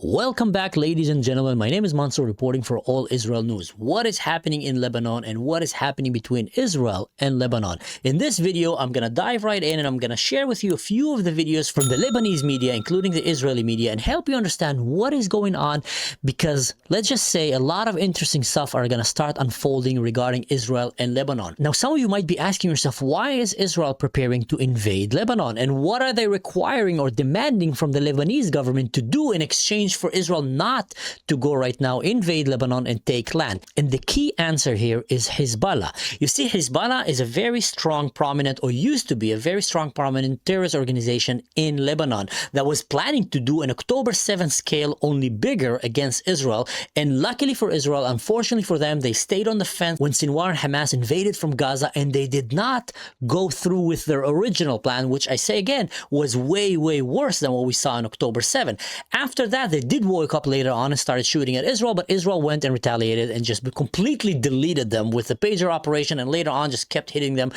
Welcome back, ladies and gentlemen. My name is Mansur, reporting for All Israel News. What is happening in Lebanon and what is happening between Israel and Lebanon? In this video, I'm going to dive right in and I'm going to share with you a few of the videos from the Lebanese media, including the Israeli media, and help you understand what is going on, because let's just say a lot of interesting stuff are going to start unfolding regarding Israel and Lebanon. Now, some of you might be asking yourself, why is Israel preparing to invade Lebanon? And what are they requiring or demanding from the Lebanese government to do in exchange for Israel not to go right now, invade Lebanon and take land? And the key answer here is Hezbollah. You see, Hezbollah is a very strong, prominent, or used to be a very strong, prominent terrorist organization in Lebanon that was planning to do an October 7th scale, only bigger, against Israel. And luckily for Israel, unfortunately for them, they stayed on the fence when Sinwar and Hamas invaded from Gaza, and they did not go through with their original plan, which I say again was way, way worse than what we saw on October 7th. After that, they did wake up later on and started shooting at Israel, but Israel went and retaliated and just completely deleted them with the pager operation, and later on just kept hitting them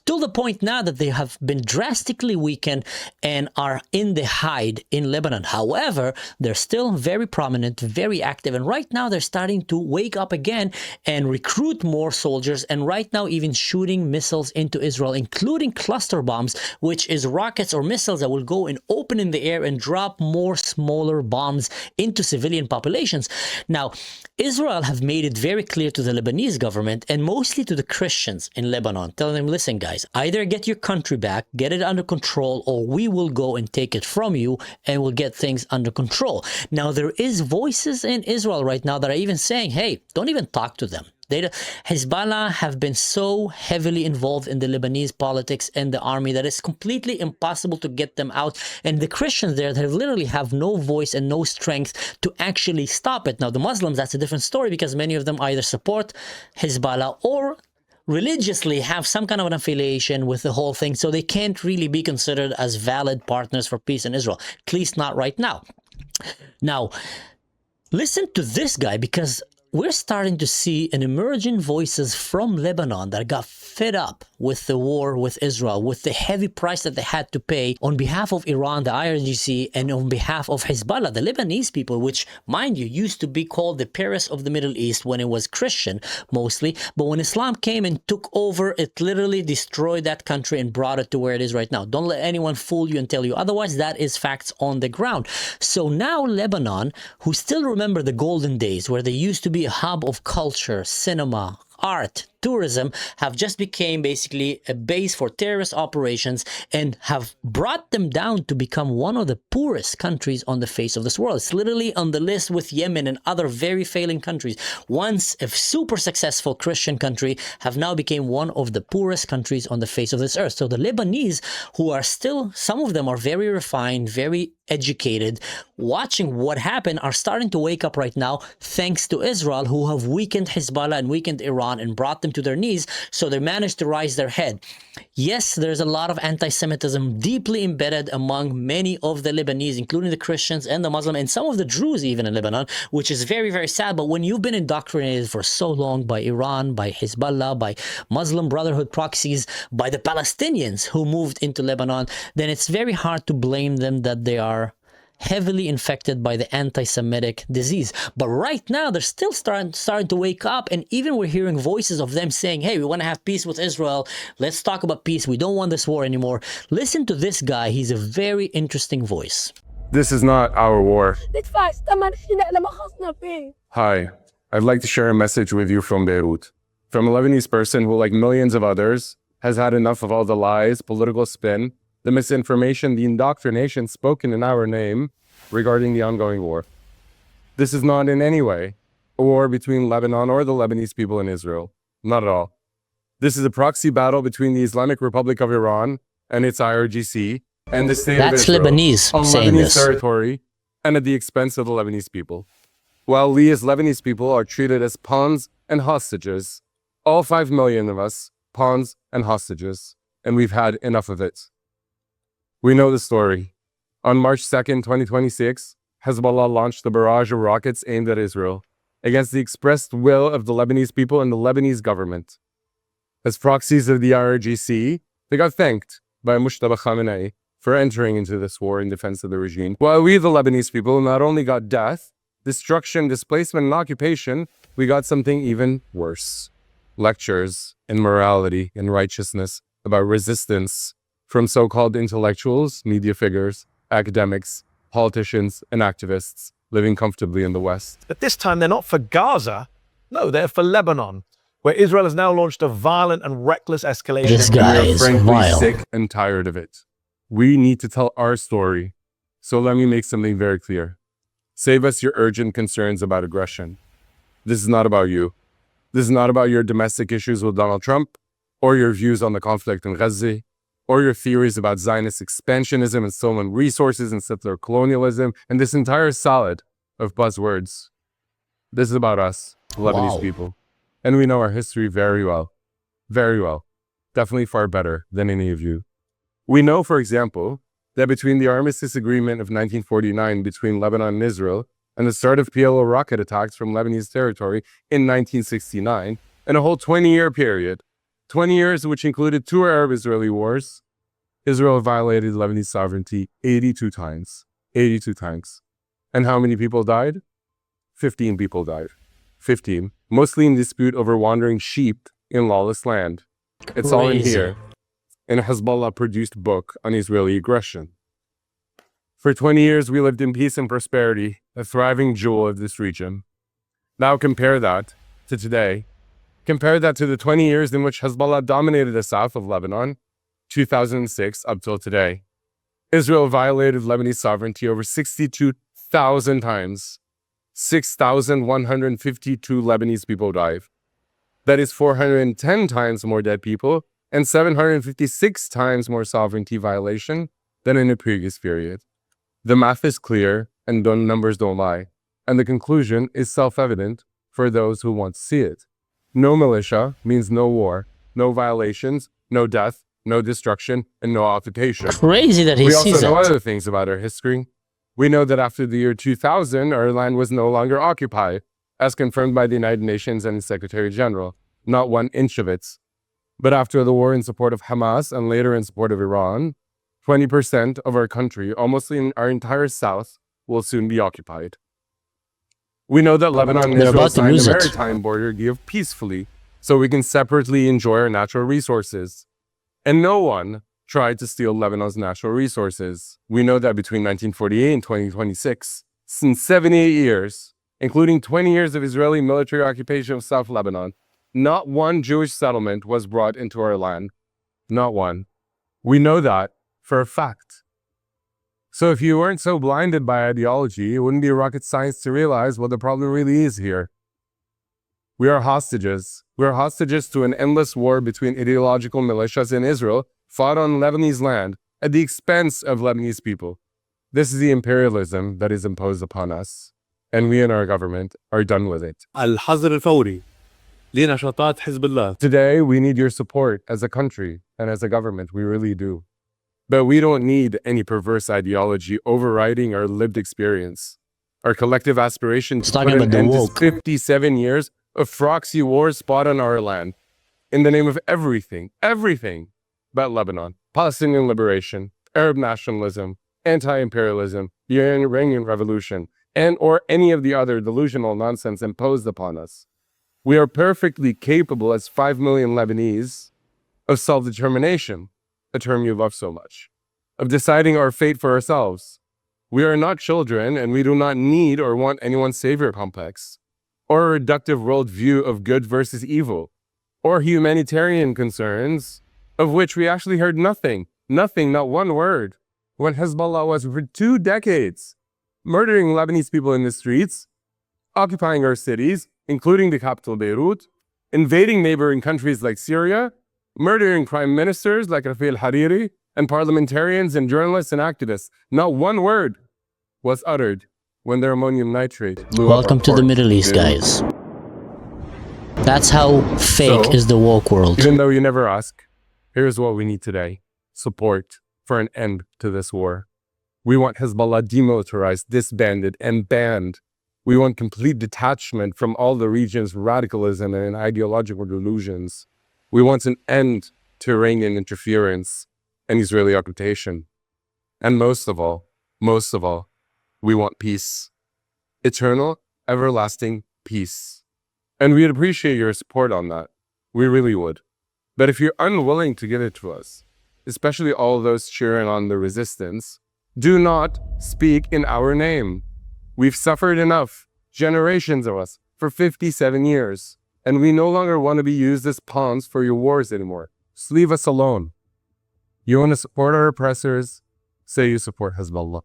to the point now that they have been drastically weakened and are in the hide in Lebanon. However, they're still very prominent, very active, and right now they're starting to wake up again and recruit more soldiers, and right now even shooting missiles into Israel, including cluster bombs, which is rockets or missiles that will go and open in the air and drop more smaller bombs into civilian populations. Now, Israel have made it very clear to the Lebanese government and mostly to the Christians in Lebanon, telling them, listen guys, either get your country back, get it under control, or we will go and take it from you and we'll get things under control. Now, there is voices in Israel right now that are even saying, hey, don't even talk to them. Hezbollah have been so heavily involved in the Lebanese politics and the army that it's completely impossible to get them out. And the Christians there, they literally have no voice and no strength to actually stop it. Now, the Muslims, that's a different story, because many of them either support Hezbollah or religiously have some kind of an affiliation with the whole thing. So they can't really be considered as valid partners for peace in Israel, at least not right now. Now, listen to this guy, because we're starting to see an emerging voices from Lebanon that got fed up with the war with Israel, with the heavy price that they had to pay on behalf of Iran, the IRGC, and on behalf of Hezbollah, the Lebanese people, which, mind you, used to be called the Paris of the Middle East when it was Christian mostly. But when Islam came and took over, it literally destroyed that country and brought it to where it is right now. Don't let anyone fool you and tell you otherwise. That is facts on the ground. So now Lebanon, who still remember the golden days where they used to be a hub of culture, cinema, art, tourism, have just became basically a base for terrorist operations and have brought them down to become one of the poorest countries on the face of this world. It's literally on the list with Yemen and other very failing countries. Once a super successful Christian country, have now become one of the poorest countries on the face of this earth. So the Lebanese, who are still, some of them are very refined, very educated, watching what happened, are starting to wake up right now, thanks to Israel, who have weakened Hezbollah and weakened Iran and brought them to their knees, so they managed to rise their head. Yes, there's a lot of anti-Semitism deeply embedded among many of the Lebanese, including the Christians and the Muslims and some of the Druze even in Lebanon, which is very, very sad. But when you've been indoctrinated for so long by Iran, by Hezbollah, by Muslim Brotherhood proxies, by the Palestinians who moved into Lebanon, then it's very hard to blame them that they are heavily infected by the anti-Semitic disease. But right now, they're still starting to wake up, and even we're hearing voices of them saying, hey, we want to have peace with Israel. Let's talk about peace. We don't want this war anymore. Listen to this guy. He's a very interesting voice. This is not our war. Hi, I'd like to share a message with you from Beirut. From a Lebanese person who, like millions of others, has had enough of all the lies, political spin, the misinformation, the indoctrination spoken in our name regarding the ongoing war. This is not in any way a war between Lebanon or the Lebanese people in Israel. Not at all. This is a proxy battle between the Islamic Republic of Iran and its IRGC and the state of Israel. That's Lebanese on saying Lebanese this. territory and at the expense of the Lebanese people. While we as Lebanese people are treated as pawns and hostages, all 5 million of us, pawns and hostages, and we've had enough of it. We know the story. On March 2nd, 2026, Hezbollah launched a barrage of rockets aimed at Israel against the expressed will of the Lebanese people and the Lebanese government. As proxies of the IRGC, they got thanked by Mujtaba Khamenei for entering into this war in defense of the regime. While we, the Lebanese people, not only got death, destruction, displacement, and occupation, we got something even worse. Lectures in morality and righteousness about resistance from so-called intellectuals, media figures, academics, politicians, and activists living comfortably in the West. But this time they're not for Gaza. No, they're for Lebanon, where Israel has now launched a violent and reckless escalation. This guy We are is frankly vile. sick and tired of it. We need to tell our story. So let me make something very clear. Save us your urgent concerns about aggression. This is not about you. This is not about your domestic issues with Donald Trump, or your views on the conflict in Gaza, or your theories about Zionist expansionism and stolen resources and settler colonialism, and this entire salad of buzzwords. This is about us, the Lebanese Wow. people. And we know our history very well. Very well. Definitely far better than any of you. We know, for example, that between the Armistice Agreement of 1949 between Lebanon and Israel and the start of PLO rocket attacks from Lebanese territory in 1969, and a whole 20-year period, 20 years which included 2 Arab-Israeli wars, Israel violated Lebanese sovereignty 82 times. 82 times. And how many people died? 15 people died. 15. Mostly in dispute over wandering sheep in lawless land. It's all in Crazy. here. In a Hezbollah-produced book on Israeli aggression. For 20 years, we lived in peace and prosperity, a thriving jewel of this region. Now compare that to today. Compare that to the 20 years in which Hezbollah dominated the south of Lebanon, 2006 up till today. Israel violated Lebanese sovereignty over 62,000 times. 6,152 Lebanese people died. That is 410 times more dead people and 756 times more sovereignty violation than in a previous period. The math is clear and the numbers don't lie. And the conclusion is self-evident for those who want to see it. No militia means no war, no violations, no death, no destruction, and no occupation. Crazy that he We sees also know that. other things about our history. We know that after the year 2000, our land was no longer occupied, as confirmed by the United Nations and its Secretary General, not 1 inch of it. But after the war in support of Hamas and later in support of Iran, 20% of our country, almost in our entire south, will soon be occupied. We know that Lebanon and They're Israel about to signed lose a it. maritime border deal peacefully, so we can separately enjoy our natural resources. And no one tried to steal Lebanon's natural resources. We know that between 1948 and 2026, since 78 years, including 20 years of Israeli military occupation of South Lebanon, not 1 Jewish settlement was brought into our land. Not 1. We know that for a fact. So if you weren't so blinded by ideology, it wouldn't be rocket science to realize what the problem really is here. We are hostages. We are hostages to an endless war between ideological militias in Israel fought on Lebanese land at the expense of Lebanese people. This is the imperialism that is imposed upon us, and we and our government are done with it. الحظر الفوري لنشاطات حزب الله. Today, we need your support as a country and as a government. We really do. But we don't need any perverse ideology overriding our lived experience. Our collective aspiration to talking put an about the end to woke. 57 years of proxy wars fought on our land in the name of everything but Lebanon, Palestinian liberation, Arab nationalism, anti-imperialism, the Iranian Revolution, and or any of the other delusional nonsense imposed upon us. We are perfectly capable as 5 million Lebanese of self-determination, a term you love so much, of deciding our fate for ourselves. We are not children, and we do not need or want anyone's savior complex, or a reductive worldview of good versus evil, or humanitarian concerns, of which we actually heard nothing, not 1 word, when Hezbollah was for 2 decades murdering Lebanese people in the streets, occupying our cities, including the capital Beirut, invading neighboring countries like Syria, murdering prime ministers like Rafi al-Hariri, and parliamentarians and journalists and activists. Not 1 word was uttered when their ammonium nitrate blew up Welcome our to the ports. Middle East, guys. That's how fake So, is the woke world. Even though you never ask, here's what we need today. Support for an end to this war. We want Hezbollah demilitarized, disbanded, and banned. We want complete detachment from all the region's radicalism and ideological delusions. We want an end to Iranian interference and Israeli occupation. And most of all, we want peace. Eternal, everlasting peace. And we'd appreciate your support on that. We really would. But if you're unwilling to give it to us, especially all those cheering on the resistance, do not speak in our name. We've suffered enough, generations of us, for 57 years, and we no longer want to be used as pawns for your wars anymore. Just leave us alone. You want to support our oppressors? Say you support Hezbollah,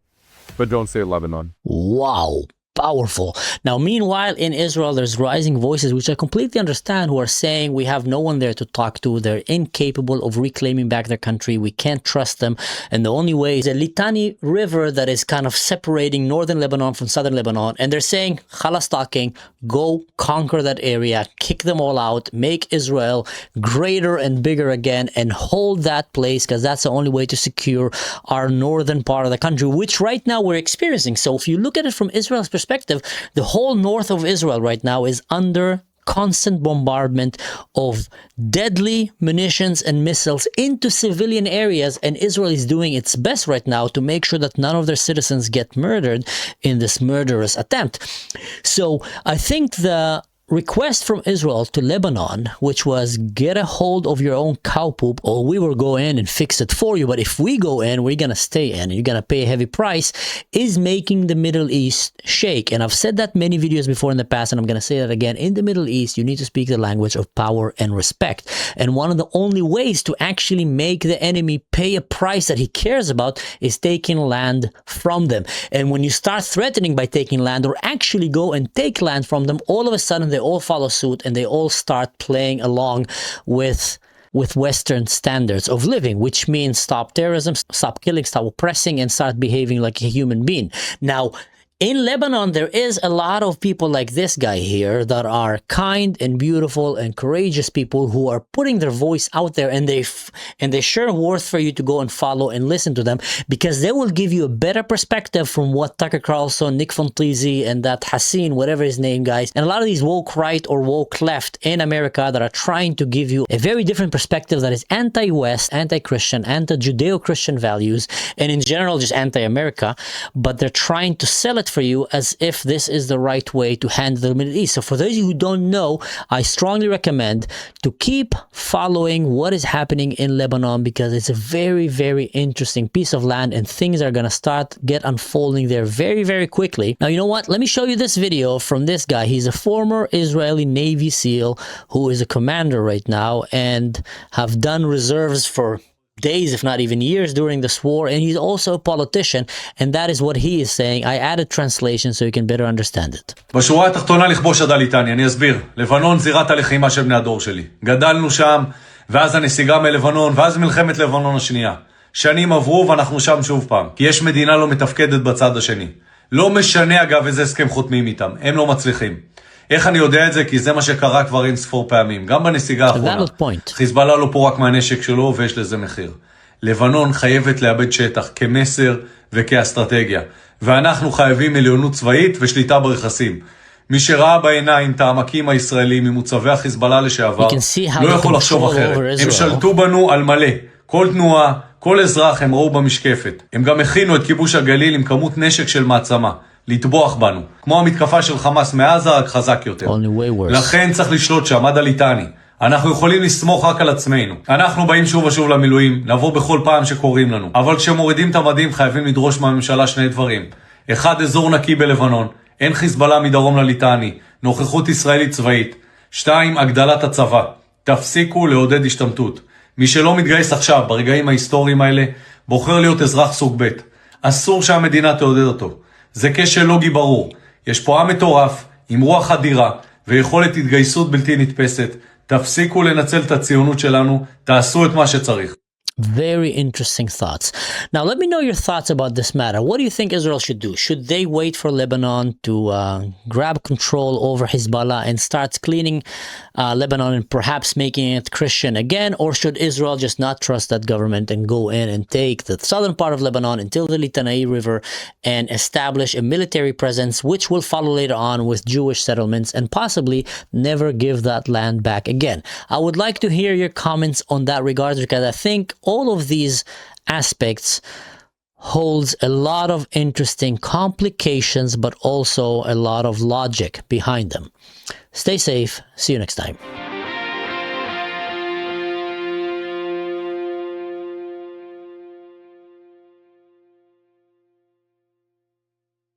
but don't say Lebanon. Wow. Powerful. Now, meanwhile, in Israel, there's rising voices, which I completely understand, who are saying we have no one there to talk to. They're incapable of reclaiming back their country. We can't trust them. And the only way is a Litani river that is kind of separating northern Lebanon from southern Lebanon. And they're saying, Khalas talking, go conquer that area, kick them all out, make Israel greater and bigger again, and hold that place, because that's the only way to secure our northern part of the country, which right now we're experiencing. So if you look at it from Israel's perspective, the whole north of Israel right now is under constant bombardment of deadly munitions and missiles into civilian areas, and Israel is doing its best right now to make sure that none of their citizens get murdered in this murderous attempt. So I think the request from Israel to Lebanon, which was get a hold of your own cow poop, or we will go in and fix it for you, but if we go in, we're going to stay in and you're going to pay a heavy price, is making the Middle East shake. And I've said that many videos before in the past, and I'm going to say that again. In the Middle East, you need to speak the language of power and respect. And one of the only ways to actually make the enemy pay a price that he cares about is taking land from them. And when you start threatening by taking land, or actually go and take land from them, all of a sudden they all follow suit and they all start playing along with Western standards of living, which means stop terrorism, stop killing, stop oppressing, and start behaving like a human being. Now, in Lebanon, there is a lot of people like this guy here that are kind and beautiful and courageous people who are putting their voice out there, and they sure worth for you to go and follow and listen to them, because they will give you a better perspective from what Tucker Carlson, Nick Fontizzi, and that Hassin, whatever his name, guys, and a lot of these woke right or woke left in America that are trying to give you a very different perspective that is anti-West, anti-Christian, anti-Judeo-Christian values, and in general just anti-America, but they're trying to sell it for you as if this is the right way to handle the Middle East. So for those of you who don't know, I strongly recommend to keep following what is happening in Lebanon, because it's a very, very interesting piece of land, and things are going to get unfolding there very, very quickly. Now, you know what? Let me show you this video from this guy. He's a former Israeli Navy SEAL who is a commander right now and have done reserves for days, if not even years, during this war, and he's also a politician, and that is what he is saying. I added translation so you can better understand it. בשורה התחתונה לכבוש עד הליטני, אני אסביר. לבנון זירת הלחימה של בני הדור שלי. גדלנו שם, ואז הנסיגה מלבנון, ואז מלחמת לבנון השנייה. שנים עברו ואנחנו שם שוב פעם, כי יש מדינה לא מתפקדת בצד השני. לא משנה אגב איזה הסכם חותמים איתם, הם לא מצליחים. איך אני יודע את זה? כי זה מה שקרה כבר אין ספור פעמים, גם בנסיגה האחרונה. חיזבאללה לא פורק מהנשק שלו ויש לזה מחיר. לבנון חייבת לאבד שטח כמסר וכאסטרטגיה, ואנחנו חייבים עליונות צבאית ושליטה ברכסים. מי שראה בעיניים את העמקים הישראלים ממוצבי החיזבאללה לשעבר, לא יכול לחשוב אחרת. הם שלטו בנו על מלא. כל תנועה, כל אזרח הם ראו במשקפת. הם גם הכינו את כיבוש הגליל עם כמות נשק של מעצמה. לטבוח בנו. כמו המתקפה של חמאס מעזה, רק חזק יותר. לכן צריך לשלוט שם עד הליטני. אנחנו יכולים לסמוך רק על עצמנו. אנחנו באים שוב ושוב למילואים, נבוא בכל פעם שקוראים לנו. אבל כשמורידים את המדים חייבים לדרוש מהממשלה שני דברים. אחד, אזור נקי בלבנון. אין חיזבאללה מדרום לליטני. נוכחות ישראלית צבאית. 2, הגדלת הצבא. תפסיקו לעודד השתמטות. מי שלא מתגייס עכשיו, ברגעים ההיסטוריים האלה, בוחר להיות אזרח סוג ב'. אסור שהמדינה תעודד אותו. זה כשל לוגי ברור. יש פה עם מטורף, עם רוח אדירה, ויכולת התגייסות בלתי נתפסת. תפסיקו לנצל את הציונות שלנו, תעשו את מה שצריך. Very interesting thoughts. Now, let me know your thoughts about this matter. What do you think Israel should do? Should they wait for Lebanon to grab control over Hezbollah and start cleaning Lebanon and perhaps making it Christian again? Or should Israel just not trust that government and go in and take the southern part of Lebanon until the Litani River and establish a military presence, which will follow later on with Jewish settlements, and possibly never give that land back again? I would like to hear your comments on that regard, because I think all of these aspects holds a lot of interesting complications, but also a lot of logic behind them. Stay safe. See you next time.